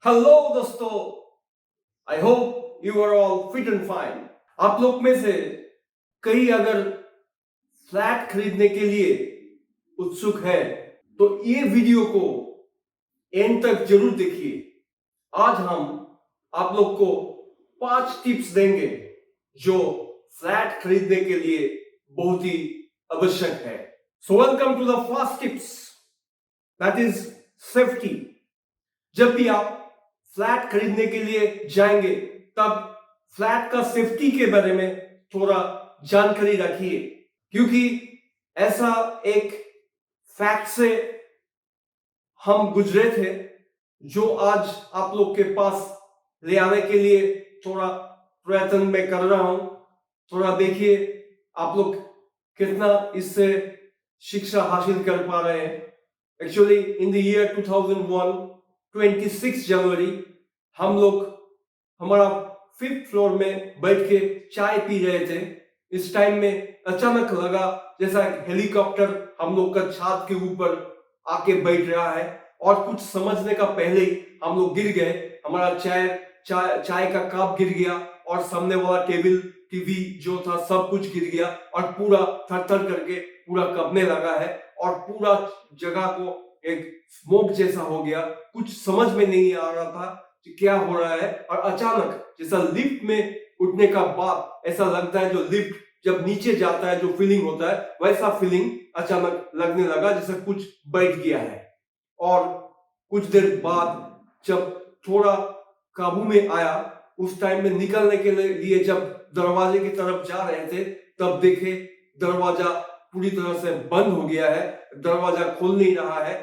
Hello दोस्तों, I hope you are all fit and fine. आप लोग में से कई अगर फ्लैट खरीदने के लिए उत्सुक है तो ये वीडियो को एंड तक जरूर देखिए। आज हम आप लोग को 5 टिप्स देंगे जो फ्लैट खरीदने के लिए बहुत ही आवश्यक है। So welcome to the first tips, that is safety. जब भी आप फ्लैट खरीदने के लिए जाएंगे तब फ्लैट का सेफ्टी के बारे में थोड़ा जानकारी रखिए, क्योंकि ऐसा एक फैक्ट से हम गुजरे थे जो आज आप लोग के पास ले आने के लिए थोड़ा प्रयत्न में कर रहा हूं। थोड़ा देखिए आप लोग कितना इससे शिक्षा हासिल कर पा रहे हैं। एक्चुअली इन द ईयर 2001 26 जनवरी हम लोग हमारा 5th फ्लोर में बैठ के चाय पी रहे थे। इस टाइम में अचानक लगा जैसा एक हेलीकॉप्टर हम लोग का छत के ऊपर आके बैठ रहा है और कुछ समझने का पहले ही हम लोग गिर गए। हमारा चाय का कप गिर गया और सामने वाला टेबल टीवी जो था सब कुछ गिर गया और पूरा थर थर करके पूरा कपने लगा है और पूरा जगह को एक स्मोक जैसा हो गया। कुछ समझ में नहीं आ रहा था कि क्या हो रहा है और अचानक जैसा लिफ्ट में उठने का बाद ऐसा लगता है जो लिफ्ट जब नीचे जाता है जो फीलिंग होता है वैसा फीलिंग अचानक लगने लगा जैसा कुछ बैठ गया है। और कुछ देर बाद जब थोड़ा काबू में आया उस टाइम में निकलने के लिए जब दरवाजे की तरफ जा रहे थे तब देखे दरवाजा पूरी तरह से बंद हो गया है, दरवाजा खोल नहीं रहा है।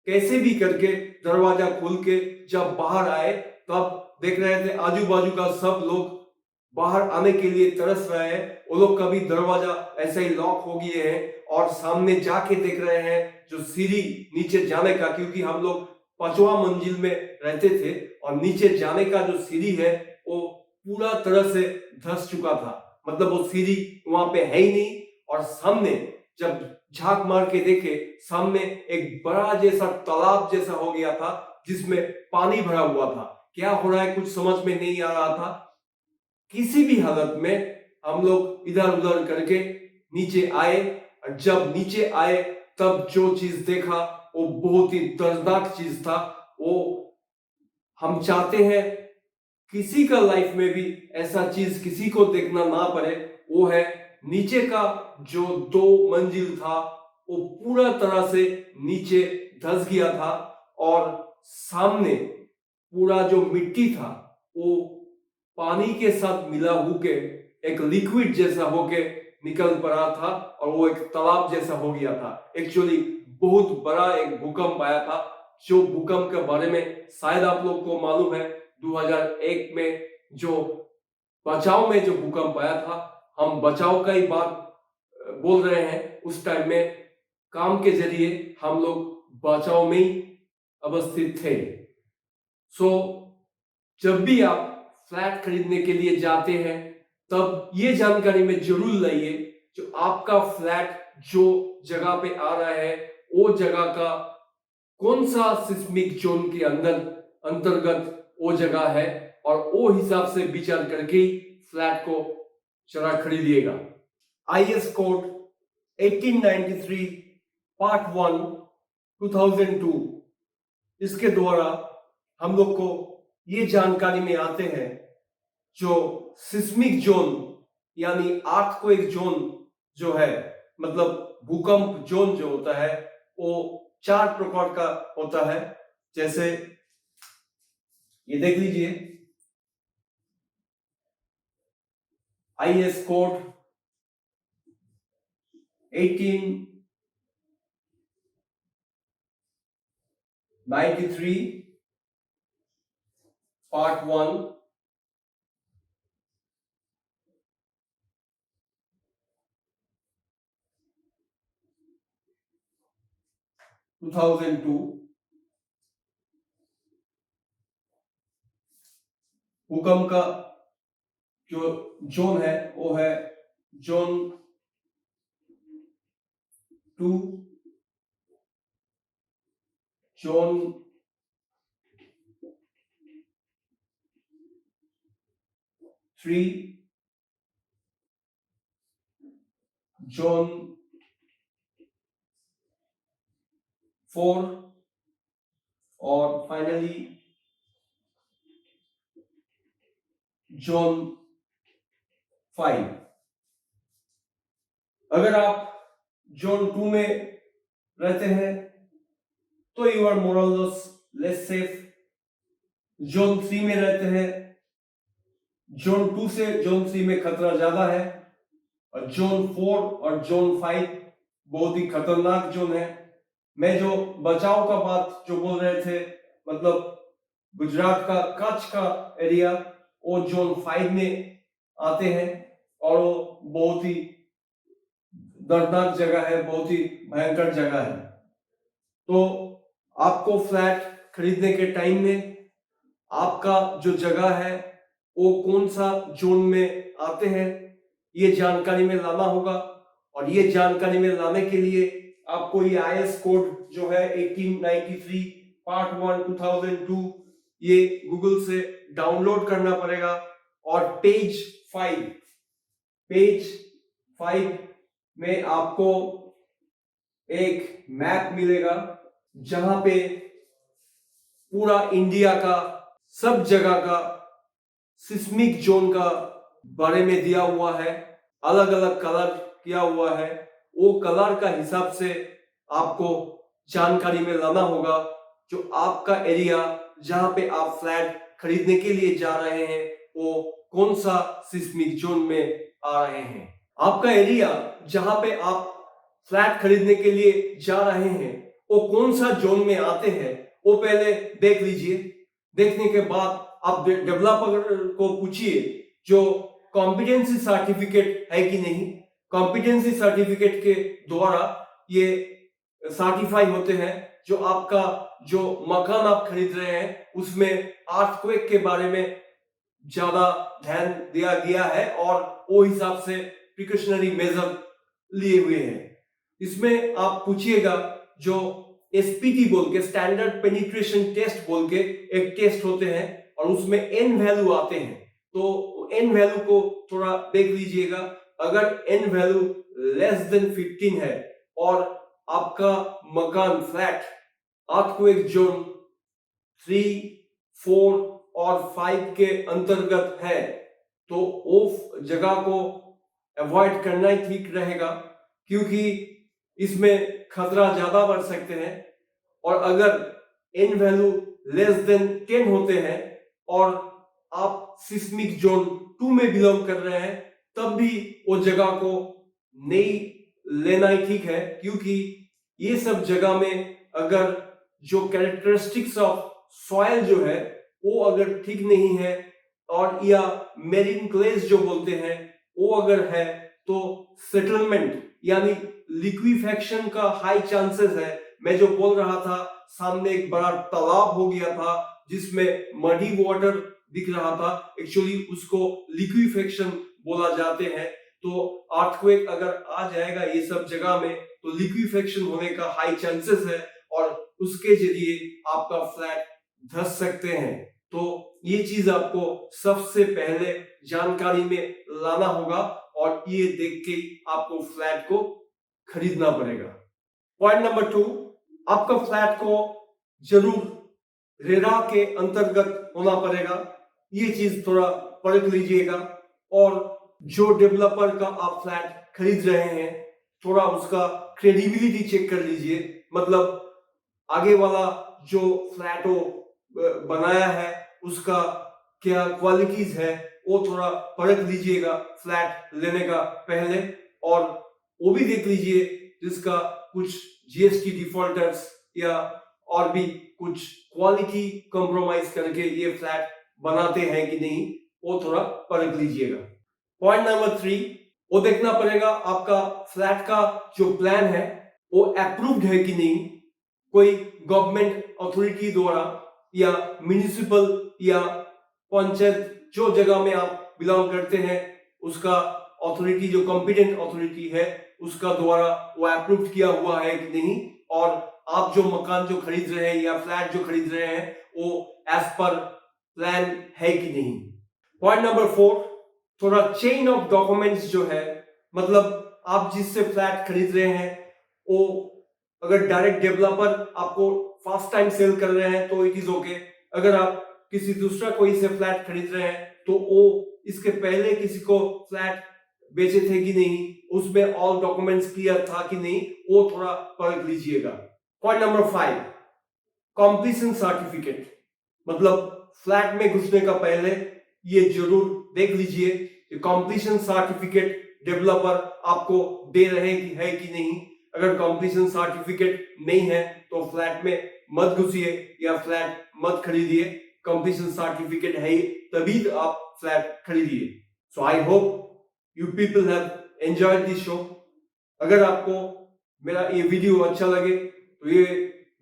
कैसे भी करके दरवाजा खोल के जब बाहर आए तब देख रहे थे आजू बाजू का सब लोग बाहर आने के लिए तरस रहे हैं। वो लोग कभी दरवाजा ऐसे ही लॉक हो गए हैं और सामने जाके देख रहे हैं जो सीढ़ी नीचे जाने का, क्योंकि हम लोग 5वां मंजिल में रहते थे और नीचे जाने का जो सीढ़ी है वो पूरा तरह से धंस चुका था। मतलब वो सीढ़ी वहां पे है ही नहीं। और सामने जब झांक मार के देखे सामने एक बड़ा जैसा तालाब जैसा हो गया था जिसमें पानी भरा हुआ था। क्या हो रहा है कुछ समझ में नहीं आ रहा था। किसी भी हालत में हम लोग इधर उधर करके नीचे आए और जब नीचे आए तब जो चीज देखा वो बहुत ही दर्दनाक चीज था। वो हम चाहते हैं किसी का लाइफ में भी ऐसा चीज किसी को देखना ना पड़े। वो है नीचे का जो 2 मंजिल था वो पूरा तरह से नीचे धंस गया था और सामने पूरा जो मिट्टी था वो पानी के साथ मिला होके एक लिक्विड जैसा होके निकल पड़ा था और वो एक तालाब जैसा हो गया था। एक्चुअली बहुत बड़ा एक भूकंप आया था जो भूकंप के बारे में शायद आप लोग को मालूम है। 2001 में जो बचाव में जो भूकंप आया था, हम बचाव का ही बात बोल रहे हैं। उस टाइम में काम के जरिए हम लोग बचाव में ही अवस्थित थे। सो जब भी आप फ्लैट खरीदने के लिए जाते हैं तब ये जानकारी में जरूर लाइए जो आपका फ्लैट जो जगह पे आ रहा है वो जगह का कौन सा सिस्मिक जोन के अंतर्गत वो जगह है और वो हिसाब से विचार करके फ्लैट को जरा खरीदिएगा। आईएस कोड 1893 पार्ट 1 2002 इसके द्वारा हम लोग को ये जानकारी में आते हैं जो सिस्मिक जोन यानी अर्थक्वेक जोन जो है, मतलब भूकंप जोन जो होता है वो 4 प्रकार का होता है। जैसे ये देख लीजिए आईएस कोड 1893 पार्ट 1 2002 भूकंप का जो जोन है वो है जोन 2, जोन 3, जोन 4 और फाइनली जोन 5। अगर आप जोन 2 में रहते हैं तो यू आर मोर और लेस सेफ। जोन 3 में रहते हैं, जोन 2 से जोन 3 में खतरा ज्यादा है, और जोन 4 और जोन 5 बहुत ही खतरनाक जोन है। मैं जो बचाव का बात जो बोल रहे थे, मतलब गुजरात का कच्छ का एरिया, वो जोन 5 में आते हैं और वो बहुत ही दर्दनाक जगह है, बहुत ही भयंकर जगह है। तो आपको फ्लैट खरीदने के टाइम में आपका जो जगह है वो कौन सा जोन में आते हैं ये जानकारी में लाना होगा, और ये जानकारी में लाने के लिए आपको ये आईएस कोड जो है 1893 पार्ट 1 2002 ये गूगल से डाउनलोड करना पड़ेगा। और पेज 5 में आपको एक मैप मिलेगा जहां पे पूरा इंडिया का सब जगह का सिस्मिक जोन का बारे में दिया हुआ है, अलग अलग कलर किया हुआ है। वो कलर का हिसाब से आपको जानकारी में लाना होगा जो आपका एरिया जहां पे आप फ्लैट खरीदने के लिए जा रहे हैं वो कौन सा सिस्मिक जोन में आ रहे हैं। आपका एरिया जहां पे आप फ्लैट खरीदने के लिए जा रहे हैं वो कौन सा जोन में आते हैं वो पहले देख लीजिए। देखने के बाद आप डेवलपर को पूछिए जो कॉम्पिटेंसी सर्टिफिकेट है कि नहीं। कॉम्पिटेंसी सर्टिफिकेट के द्वारा ये सर्टिफाई होते हैं जो आपका जो मकान आप खरीद रहे हैं उसमें अर्थक्वेक के बारे में ज्यादा ध्यान दिया गया है और वो हिसाब से प्रिकॉशनरी मेजर लिए हुए हैं। इसमें आप पूछिएगा जो एसपीटी बोल के स्टैंडर्ड पेनिट्रेशन टेस्ट बोल के एक टेस्ट होते हैं और उसमें एन वैल्यू आते हैं, तो एन वैल्यू को थोड़ा देख लीजिएगा। अगर एन वैल्यू लेस देन 15 है और आपका मकान फ्लैट अर्थक्वेक जोन 3, 4 और 5 के अंतर्गत है तो वो जगह को अवॉइड करना ही ठीक रहेगा, क्योंकि इसमें खतरा ज्यादा बढ़ सकते हैं। और अगर एन वैल्यू लेस देन 10 होते हैं और आप सिस्मिक जोन 2 में बिलोंग कर रहे हैं तब भी वो जगह को नहीं लेना ही ठीक है, क्योंकि ये सब जगह में अगर जो कैरेक्टरिस्टिक्स ऑफ सॉइल जो है वो अगर ठीक नहीं है और या मेरीन क्लेज जो बोलते हैं वो अगर है तो सेटलमेंट यानी लिक्विफेक्शन का हाई चांसेस है। मैं जो बोल रहा था सामने एक बड़ा तालाब हो गया था जिसमें मडी वाटर दिख रहा था, एक्चुअली उसको लिक्विफेक्शन बोला जाते हैं। तो अर्थक्वेक अगर आ जाएगा ये सब जगह में तो लिक्विफेक्शन होने का हाई चांसेस है और उसके जरिए आपका फ्लैट धंस सकते हैं। तो ये चीज आपको सबसे पहले जानकारी में लाना होगा और ये देख के आपको फ्लैट को खरीदना पड़ेगा। पॉइंट नंबर 2, आपका फ्लैट को जरूर रेरा के अंतर्गत होना पड़ेगा। ये चीज थोड़ा परख लीजिएगा। और जो डेवलपर का आप फ्लैट खरीद रहे हैं थोड़ा उसका क्रेडिबिलिटी चेक कर लीजिए, मतलब आगे वाला जो फ्लैट हो बनाया है उसका क्या क्वालिटीज है वो थोड़ा परख लीजिएगा फ्लैट लेने का पहले। और वो भी देख लीजिए जिसका कुछ जीएसटी डिफॉल्टर्स या और भी कुछ क्वालिटी कॉम्प्रोमाइज करके ये फ्लैट बनाते हैं कि नहीं वो थोड़ा परख लीजिएगा। पॉइंट नंबर 3, वो देखना पड़ेगा आपका फ्लैट का जो प्लान है वो अप्रूव्ड है कि नहीं, कोई गवर्नमेंट अथॉरिटी द्वारा या म्युनिसिपल या पंचायत जो जगह में आप बिलोंग करते हैं उसका अथॉरिटी जो कॉम्पिटेंट अथॉरिटी है उसका द्वारा वो अप्रूव्ड किया हुआ है कि नहीं, और आप जो मकान जो खरीद रहे हैं या फ्लैट जो खरीद रहे हैं वो एज पर प्लान है कि नहीं। पॉइंट नंबर 4, थोड़ा चेन ऑफ डॉक्यूमेंट्स जो है, मतलब आप जिससे फ्लैट खरीद रहे हैं वो अगर डायरेक्ट डेवलपर आपको फर्स्ट टाइम सेल कर रहे हैं तो इट इज ओके। अगर आप किसी दूसरा कोई से फ्लैट खरीद रहे हैं तो वो इसके पहले किसी को फ्लैट बेचे थे कि नहीं, उसमें ऑल डॉक्यूमेंट्स क्लियर था कि नहीं, वो थोड़ा परख लीजिएगा। Point number 5, completion certificate. मतलब फ्लैट में घुसने का पहले ये जरूर देख लीजिए कि कंप्लीशन सर्टिफिकेट डेवलपर आपको दे रहे है कि नहीं। अगर कंप्लीशन सर्टिफिकेट नहीं है तो फ्लैट में मत घुसिए या फ्लैट मत खरीदिए। कंप्लीशन सर्टिफिकेट है तभी आप फ्लैट खरीदिए। So I hope you people have enjoyed this show. अगर आपको मेरा ये वीडियो अच्छा लगे तो ये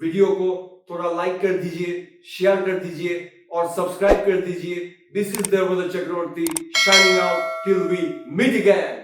वीडियो को थोड़ा लाइक कर दीजिए, शेयर कर दीजिए और सब्सक्राइब कर दीजिए। This is Devvrat Chakraborty, shining out till we meet again.